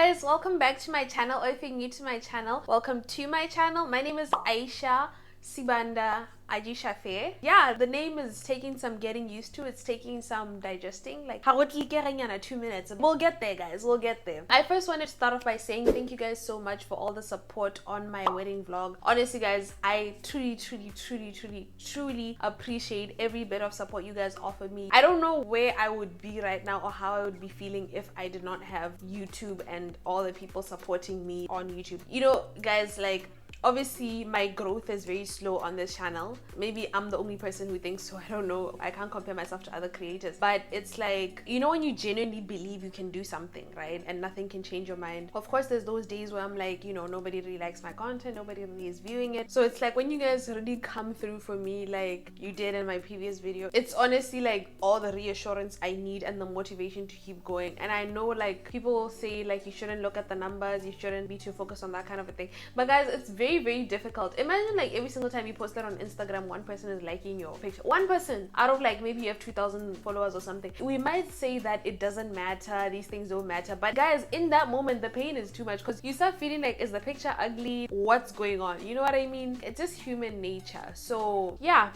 guys, welcome back to my channel, or if you're new to my channel, welcome to my channel. My name is Aisha Sibanda. Yeah, the name is taking some getting used to. It's taking some digesting. Like, how would you get in 2 minutes? We'll get there, guys. We'll get there. I first wanted to start off by saying thank you guys so much for all the support on my wedding vlog. Honestly, guys, I truly appreciate every bit of support you guys offer me. I don't know where I would be right now or how I would be feeling if I did not have YouTube and all the people supporting me on YouTube. You know, guys, like, obviously my growth is very slow on this channel. Maybe I'm the only person who thinks so. I don't know. I can't compare myself to other creators. But it's like, you know, when you genuinely believe you can do something, right? And nothing can change your mind. Of course, there's those days where I'm like, you know, nobody really likes my content. Nobody really is viewing it. So it's like when you guys really come through for me like you did in my previous video, it's honestly like all the reassurance I need and the motivation to keep going. And I know like people say like you shouldn't look at the numbers. You shouldn't be too focused on that kind of a thing. But guys, it's very difficult. Imagine like every single time you post that on Instagram, one person is liking your picture. One person out of like maybe you have 2,000 followers or something. We might say that it doesn't matter, these things don't matter, but guys, in that moment the pain is too much because you start feeling like, is the picture ugly? What's going on? You know what I mean? It's just human nature. So yeah,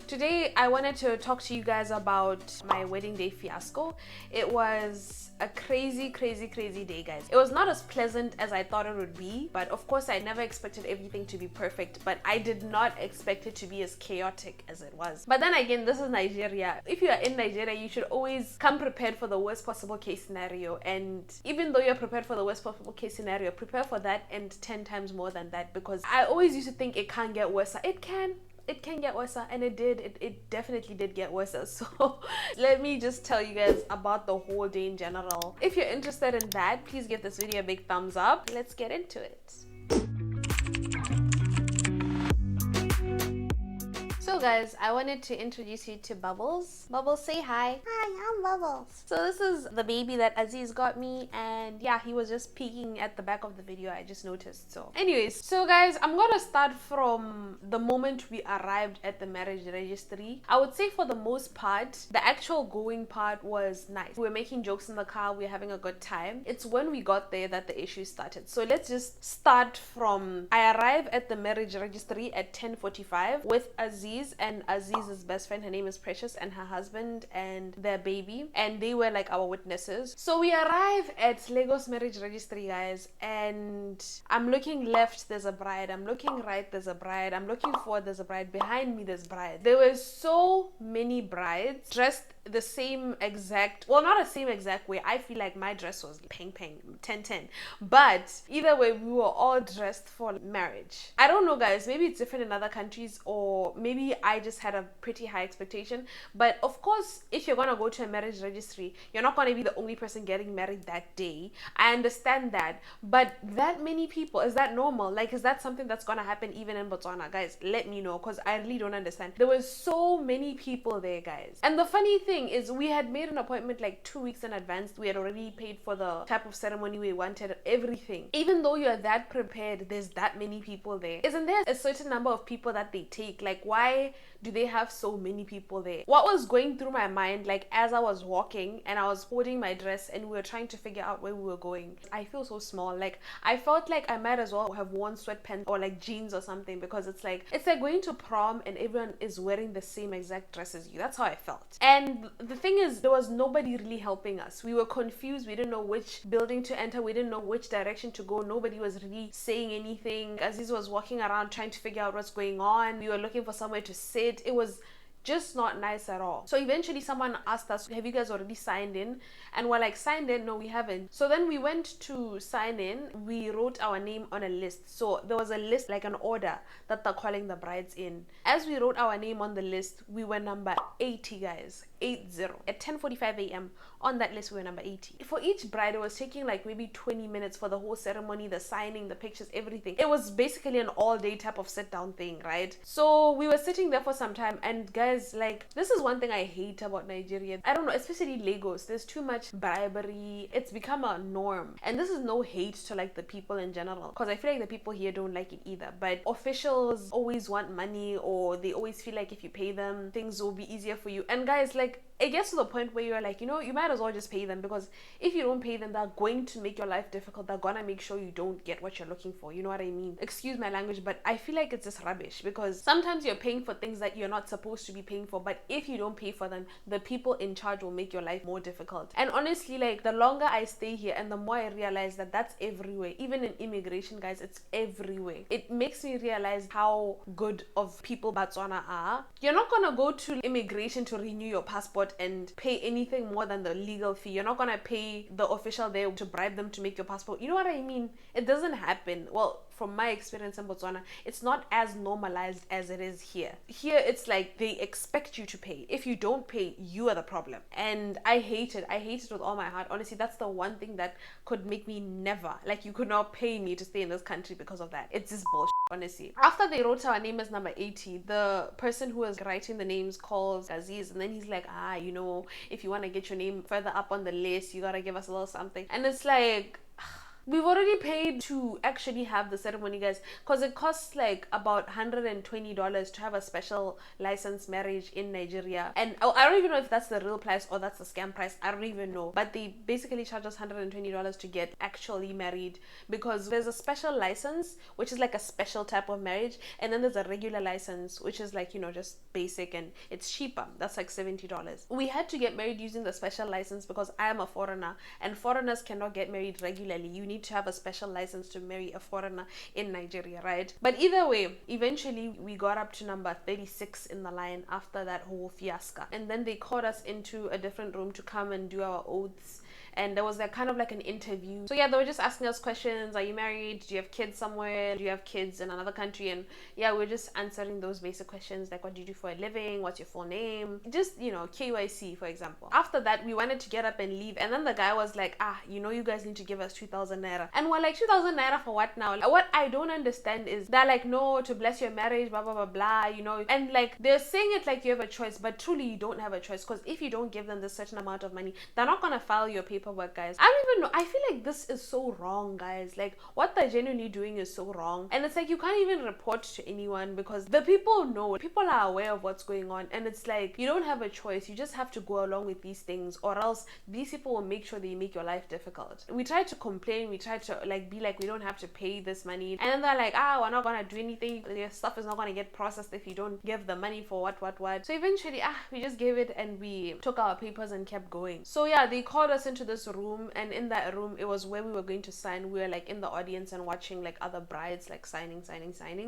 today I wanted to talk to you guys about my wedding day fiasco. It was a crazy day, guys. It was not as pleasant as I thought it would be, but of course I never expected everything to be perfect, but I did not expect it to be as chaotic as it was. But then again, this is Nigeria. If you are in Nigeria, you should always come prepared for the worst possible case scenario, and even though you're prepared for the worst possible case scenario, prepare for that and 10 times more than that, because I always used to think it can't get worse. It can get worse, and it did. It definitely did get worse. So let me just tell you guys about the whole day in general. If you're interested in that, please give this video a big thumbs up. Let's get into it. So guys, I wanted to introduce you to Bubbles. Bubbles, say hi. Hi, I'm Bubbles. So this is the baby that Aziz got me, and yeah, he was just peeking at the back of the video. I just noticed. So anyways, so guys, I'm gonna start from the moment we arrived at the marriage registry. I would say for the most part, the actual going part was nice. We were making jokes in the car, we were having a good time. It's when we got there that the issue started. So let's just start from, I arrived at the marriage registry at 10:45 with Aziz and Aziz's best friend. Her name is Precious, and her husband and their baby, and they were like our witnesses. So we arrive at Lagos marriage registry, guys, and I'm looking left, there's a bride. I'm looking right, there's a bride. I'm looking forward, there's a bride. Behind me, there's bride. There were so many brides dressed the same exact, well, not the same exact way. I feel like my dress was peng 10 but either way, we were all dressed for marriage. I don't know, guys, maybe it's different in other countries, or maybe I just had a pretty high expectation. But of course, if you're gonna go to a marriage registry, you're not gonna be the only person getting married that day. I understand that, but that many people, is that normal? Like, is that something that's gonna happen even in Botswana? Guys, let me know, because I really don't understand. There were so many people there, guys. And the funny thing is, we had made an appointment like 2 weeks in advance. We had already paid for the type of ceremony we wanted, everything. Even though you're that prepared, there's that many people there. Isn't there a certain number of people that they take? Like, why do they have so many people there? What was going through my mind, like, as I was walking and I was holding my dress and we were trying to figure out where we were going? I feel so small. Like, I felt like I might as well have worn sweatpants or like jeans or something, because it's like going to prom and everyone is wearing the same exact dress as you. That's how I felt. And the thing is, there was nobody really helping us. We were confused. We didn't know which building to enter. We didn't know which direction to go. Nobody was really saying anything. Aziz was walking around trying to figure out what's going on. We were looking for somewhere to sit. It was just not nice at all. So eventually someone asked us, have you guys already signed in? And we're like, signed in? No, we haven't. So then we went to sign in. We wrote our name on a list. So there was a list, like an order that they're calling the brides in. As we wrote our name on the list, we were number 80, guys. 80. At 10:45 a.m. on that list, we were number 80. For each bride, it was taking like maybe 20 minutes for the whole ceremony, the signing, the pictures, everything. It was basically an all-day type of sit-down thing, right? So we were sitting there for some time, and guys, like, this is one thing I hate about Nigeria. I don't know, especially Lagos. There's too much bribery. It's become a norm. And this is no hate to like the people in general, because I feel like the people here don't like it either. But officials always want money, or they always feel like if you pay them, things will be easier for you. And guys, like, like, it gets to the point where you're like, you know, you might as well just pay them, because if you don't pay them, they're going to make your life difficult. They're gonna make sure you don't get what you're looking for. You know what I mean? Excuse my language, but I feel like it's just rubbish, because sometimes you're paying for things that you're not supposed to be paying for, but if you don't pay for them, the people in charge will make your life more difficult. And honestly, like, the longer I stay here and the more I realize that that's everywhere, even in immigration, guys, it's everywhere. It makes me realize how good of people Botswana are. You're not gonna go to immigration to renew your passport and pay anything more than the legal fee. You're not gonna pay the official there to bribe them to make your passport. You know what I mean? It doesn't happen. Well, from my experience in Botswana, it's not as normalized as it is here. Here, it's like they expect you to pay. If you don't pay, you are the problem. And I hate it. I hate it with all my heart. Honestly, that's the one thing that could make me never, like, you could not pay me to stay in this country because of that. It's just bullshit, honestly. After they wrote our name as number 80, the person who was writing the names calls Aziz, and then he's like, you know, if you want to get your name further up on the list, you gotta give us a little something. And it's like, we've already paid to actually have the ceremony, guys, because it costs like about $120 to have a special license marriage in Nigeria. And I don't even know if that's the real price or that's the scam price. I don't even know. But they basically charge us $120 to get actually married, because there's a special license, which is like a special type of marriage. And then there's a regular license, which is like, you know, just basic, and it's cheaper. That's like $70. We had to get married using the special license because I am a foreigner, and foreigners cannot get married regularly. You need to have a special license to marry a foreigner in Nigeria, right? But either way, eventually we got up to number 36 in the line after that whole fiasco, and then they called us into a different room to come and do our oaths. And there was like kind of like an interview. So yeah, they were just asking us questions. Are you married? Do you have kids somewhere? Do you have kids in another country? And yeah, we're just answering those basic questions, like, what do you do for a living? What's your full name? Just, you know, KYC, for example. After that, we wanted to get up and leave, and then the guy was like, you know, you guys need to give us 2,000 naira. And we're like, 2,000 naira for what now? Like, what I don't understand is they're like, no, to bless your marriage, blah blah blah blah, you know. And like, they're saying it like you have a choice, but truly you don't have a choice, because if you don't give them this certain amount of money, they're not gonna file your paperwork, guys. I don't even know. I feel like this is so wrong, guys. Like, what they're genuinely doing is so wrong. And it's like, you can't even report to anyone, because the people know. People are aware of what's going on. And it's like, you don't have a choice. You just have to go along with these things, or else these people will make sure they make your life difficult. We tried to complain. We tried to like be like, we don't have to pay this money. And then they're like, we're not gonna do anything. Your stuff is not gonna get processed if you don't give the money for what. So eventually, we just gave it, and we took our papers and kept going. So yeah, they called us into this room, and in that room, it was where we were going to sign. We were like in the audience and watching like other brides like signing.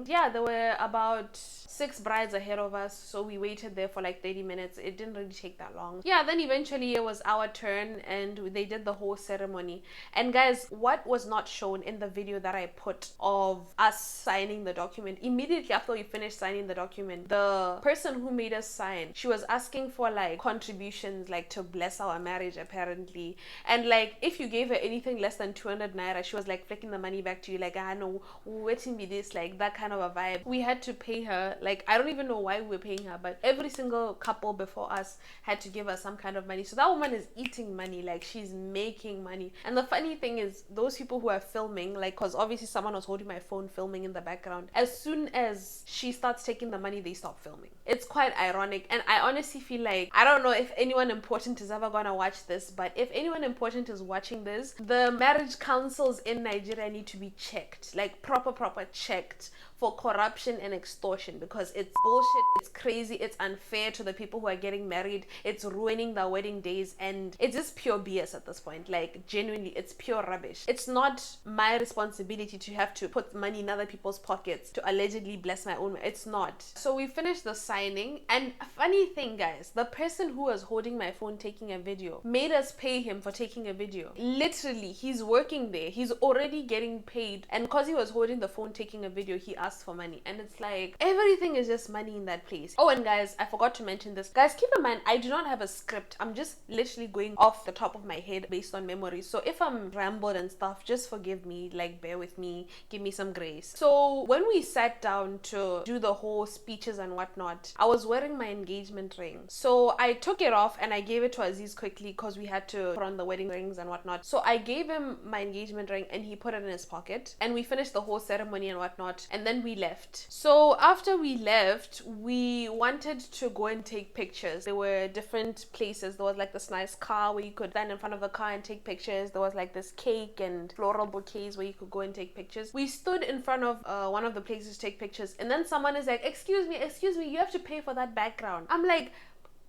Yeah, there were about 6 brides ahead of us, so we waited there for like 30 minutes. It didn't really take that long. Yeah, then eventually it was our turn, and they did the whole ceremony. And guys, what was not shown in the video that I put of us signing the document, immediately after we finished signing the document, the person who made us sign, she was asking for like contributions, like to bless our marriage apparently. And like, if you gave her anything less than 200 naira, she was like flicking the money back to you, like, no, waiting me this, like that kind of a vibe. We had to pay her, like, I don't even know why we were paying her, but every single couple before us had to give us some kind of money. So that woman is eating money, like she's making money. And the funny thing is, those people who are filming, like, because obviously someone was holding my phone filming in the background, as soon as she starts taking the money, they stop filming. It's quite ironic. And I honestly feel like, I don't know if anyone important is ever gonna watch this, but if anyone important is watching this, the marriage councils in Nigeria need to be checked, like proper checked for corruption and extortion, because it's bullshit, it's crazy, it's unfair to the people who are getting married, it's ruining their wedding days, and it's just pure BS at this point. Like, genuinely, it's pure rubbish. It's not my responsibility to have to put money in other people's pockets to allegedly bless my own. It's not. So we finished the signing, and funny thing, guys, the person who was holding my phone taking a video made us pay him for taking a video. Literally, he's working there, he's already getting paid, and because he was holding the phone taking a video, he asked for money. And it's like, everything is just money in that place. Oh, and guys, I forgot to mention this. Guys, keep in mind, I do not have a script. I'm just literally going off the top of my head based on memory. So if I'm rambled and stuff, just forgive me, like, bear with me, give me some grace. So when we sat down to do the whole speeches and whatnot, I was wearing my engagement ring. So I took it off and I gave it to Aziz quickly, because we had to put on the wedding rings and whatnot. So I gave him my engagement ring and he put it in his pocket, and we finished the whole ceremony and whatnot, and then we left. So after we left, we wanted to go and take pictures. There were different places. There was like this nice car where you could stand in front of the car and take pictures. There was like this cake and floral bouquets where you could go and take pictures. We stood in front of one of the places to take pictures, and then someone is like, excuse me, you have to pay for that background. I'm like,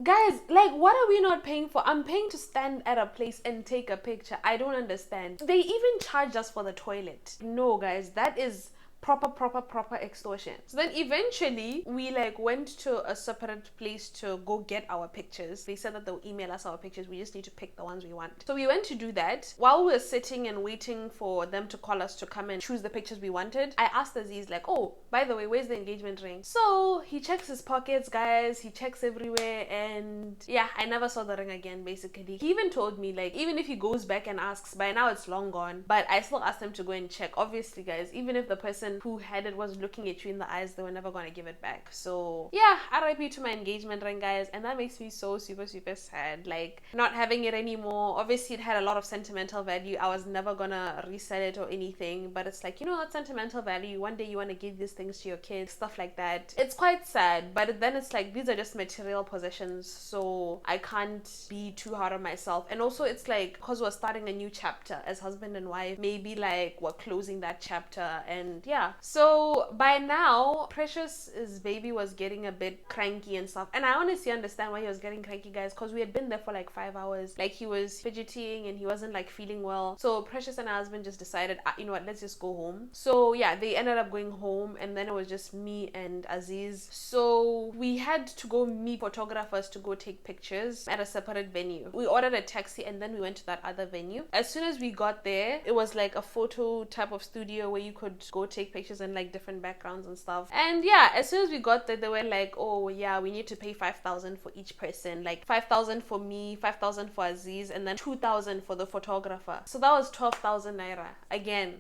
guys, like, what are we not paying for? I'm paying to stand at a place and take a picture. I don't understand. They even charged us for the toilet. No, guys, that is proper extortion. So then eventually we like went to a separate place to go get our pictures. They said that they'll email us our pictures. We just need to pick the ones we want. So we went to do that. While we were sitting and waiting for them to call us to come and choose the pictures we wanted, I asked Aziz like, oh, by the way, where's the engagement ring? So he checks his pockets, guys. He checks everywhere, and yeah, I never saw the ring again, basically. He even told me, like, even if he goes back and asks, by now it's long gone. But I still asked him to go and check. Obviously, guys, even if the person who had it was looking at you in the eyes, they were never gonna give it back. So yeah, RIP to my engagement ring, guys, and that makes me so super sad, like not having it anymore. Obviously it had a lot of sentimental value. I was never gonna resell it or anything, but it's like, you know, that sentimental value, one day you want to give these things to your kids, stuff like that. It's quite sad, but then it's like, these are just material possessions, so I can't be too hard on myself. And also it's like, because we're starting a new chapter as husband and wife, maybe like we're closing that chapter, and yeah. So by now, Precious's baby was getting a bit cranky and stuff. And I honestly understand why he was getting cranky, guys, because we had been there for like 5 hours. Like, he was fidgeting and he wasn't like feeling well. So Precious and her husband just decided, you know what, let's just go home. So yeah, they ended up going home, and then it was just me and Aziz. So we had to go meet photographers to go take pictures at a separate venue. We ordered a taxi and then we went to that other venue. As soon as we got there, it was like a photo type of studio where you could go take pictures and like different backgrounds and stuff. And yeah, as soon as we got there, they were like, oh yeah, we need to pay 5,000 for each person, like 5,000 for me, 5,000 for Aziz, and then 2,000 for the photographer. So that was 12,000 naira. Again,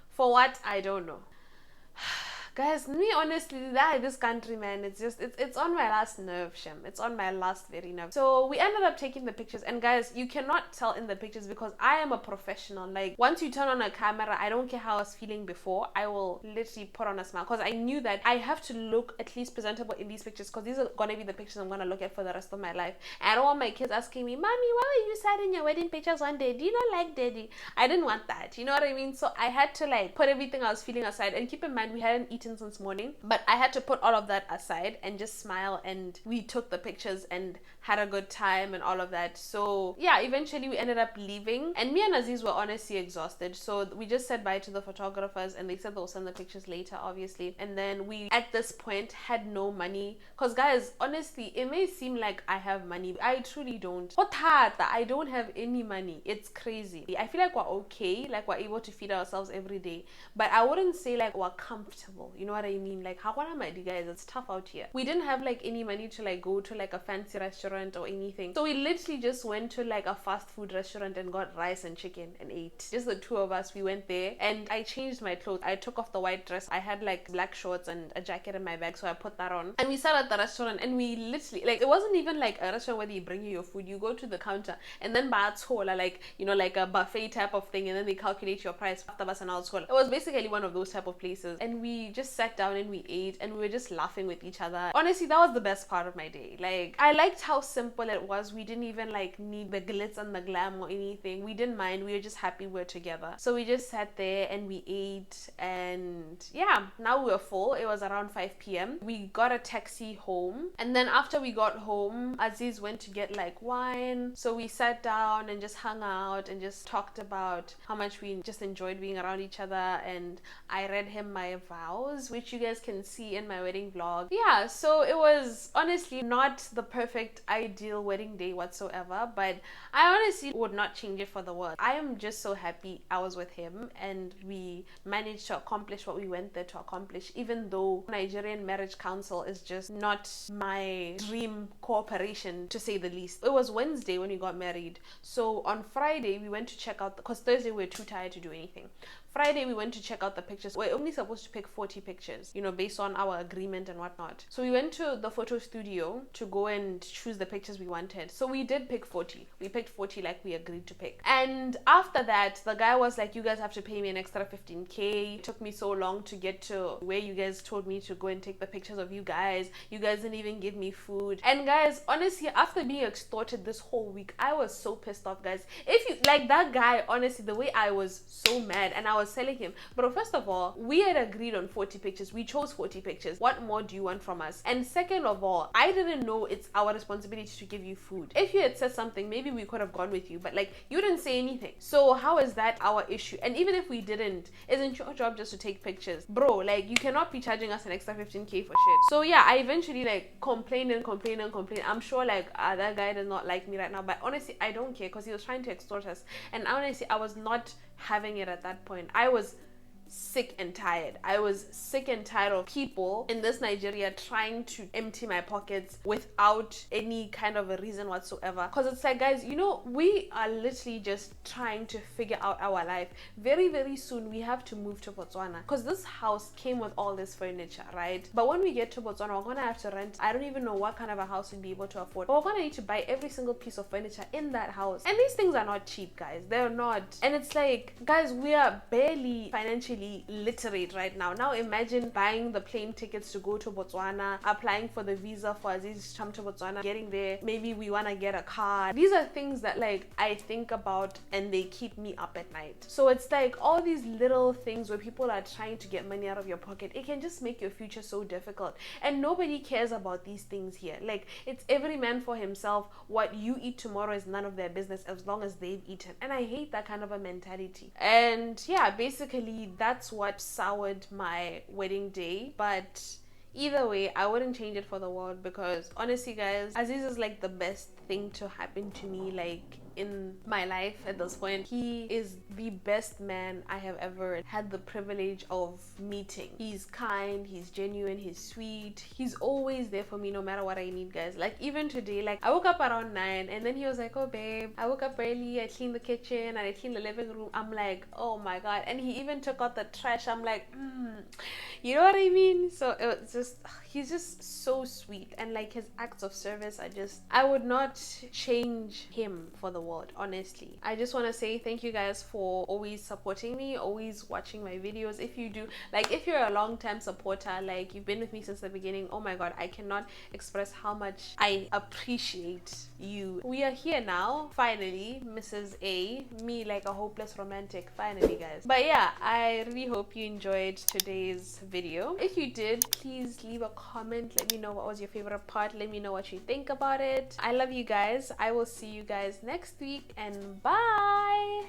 for what? I don't know. Guys, me honestly, this country, man, it's on my last nerve, Shem. It's on my last very nerve. So we ended up taking the pictures, and guys, you cannot tell in the pictures because I am a professional. Like, once you turn on a camera, I don't care how I was feeling before, I will literally put on a smile, because I knew that I have to look at least presentable in these pictures, because these are gonna be the pictures I'm gonna look at for the rest of my life. And I don't want my kids asking me, mommy, why were you sad in your wedding pictures one day? Do you not like daddy? I didn't want that, you know what I mean? So I had to like put everything I was feeling aside. And keep in mind, we hadn't eaten since morning, but I had to put all of that aside and just smile, and we took the pictures and had a good time and all of that. So yeah, eventually we ended up leaving, and me and Aziz were honestly exhausted, so we just said bye to the photographers, and they said they'll send the pictures later, obviously. And then we at this point had no money, because guys, honestly, it may seem like I have money, I truly don't. I don't have any money. It's crazy. I feel like we're okay, like we're able to feed ourselves every day, but I wouldn't say like we're comfortable, you know what I mean? Like, how am I, guys? It's tough out here. We didn't have like any money to like go to like a fancy restaurant or anything, so we literally just went to like a fast food restaurant and got rice and chicken and ate. Just the two of us. We went there, and I changed my clothes. I took off the white dress. I had like black shorts and a jacket in my bag, so I put that on, and we sat at the restaurant, and we literally, like, it wasn't even like a restaurant where they bring you your food. You go to the counter, and then like, you know, like a buffet type of thing, and then they calculate your price. It was basically one of those type of places, and we just sat down and we ate, and we were just laughing with each other. Honestly, that was the best part of my day. Like, I liked how simple it was. We didn't even like need the glitz and the glam or anything. We didn't mind. We were just happy we were together. So we just sat there and we ate, and yeah, now we're full. It was around 5 p.m. We got a taxi home, and then after we got home, Aziz went to get like wine. So we sat down and just hung out and just talked about how much we just enjoyed being around each other, and I read him my vows, which you guys can see in my wedding vlog. Yeah, so it was honestly not the perfect ideal wedding day whatsoever, but I honestly would not change it for the world. I am just so happy I was with him and we managed to accomplish what we went there to accomplish, even though Nigerian Marriage Council is just not my dream corporation, to say the least. It was Wednesday when we got married, so on Friday we went to check out, because Thursday we were too tired to do anything. Friday we went to check out the pictures. We're only supposed to pick 40 pictures, you know, based on our agreement and whatnot. So we went to the photo studio to go and choose the pictures we wanted. So we did pick 40. We picked 40 like we agreed to pick. And after that, the guy was like, you guys have to pay me an extra 15K. It took me so long to get to where you guys told me to go and take the pictures of you guys. You guys didn't even give me food. And guys, honestly, after being extorted this whole week, I was so pissed off, guys. If you like that guy, honestly, the way I was so mad, and I was telling him, but first of all, we had agreed on 40 pictures. We chose 40 pictures. What more do you want from us? And second of all, I didn't know it's our responsibility to give you food. If you had said something, maybe we could have gone with you, but like, you didn't say anything. So how is that our issue? And even if we didn't, isn't your job just to take pictures? Bro, like, you cannot be charging us an extra 15K for shit. So yeah, I eventually like complained. I'm sure like that guy does not like me right now, but honestly, I don't care, because he was trying to extort us. And honestly, I was not having it at that point. I was sick and tired. I was sick and tired of people in this Nigeria trying to empty my pockets without any kind of a reason whatsoever. Because it's like, guys, you know, we are literally just trying to figure out our life. Very, very soon we have to move to Botswana, because this house came with all this furniture, right? But when we get to Botswana, we're gonna have to rent. I don't even know what kind of a house we'd be able to afford, but we're gonna need to buy every single piece of furniture in that house. And these things are not cheap, guys. They're not. And it's like, guys, we are barely financially literate right now. Now imagine buying the plane tickets to go to Botswana, applying for the visa for Aziz to come to Botswana, getting there, maybe we want to get a car. These are things that like I think about and they keep me up at night. So it's like all these little things where people are trying to get money out of your pocket, it can just make your future so difficult. And nobody cares about these things here. Like, it's every man for himself. What you eat tomorrow is none of their business as long as they've eaten. And I hate that kind of a mentality. And yeah, basically that's what soured my wedding day. But either way, I wouldn't change it for the world, because honestly, guys, Aziz is like the best thing to happen to me like in my life at this point. He is the best man I have ever had the privilege of meeting. He's kind, he's genuine, he's sweet. He's always there for me no matter what I need, guys. Like even today, like I woke up around 9 and then he was like, oh babe, I woke up early, I cleaned the kitchen and I cleaned the living room. I'm like, oh my god. And he even took out the trash. I'm like, you know what I mean? So it's just, he's just so sweet. And like his acts of service are just, I would not change him for the world, honestly. I just want to say thank you guys for always supporting me, always watching my videos. If you do, like if you're a long-time supporter, like you've been with me since the beginning, oh my god, I cannot express how much I appreciate you. We are here now, finally, Mrs. A, me like a hopeless romantic, finally, guys. But yeah, I really hope you enjoyed today's video. If you did, please leave a comment. Let me know what was your favorite part. Let me know what you think about it. I love you guys. I will see you guys next week, and bye.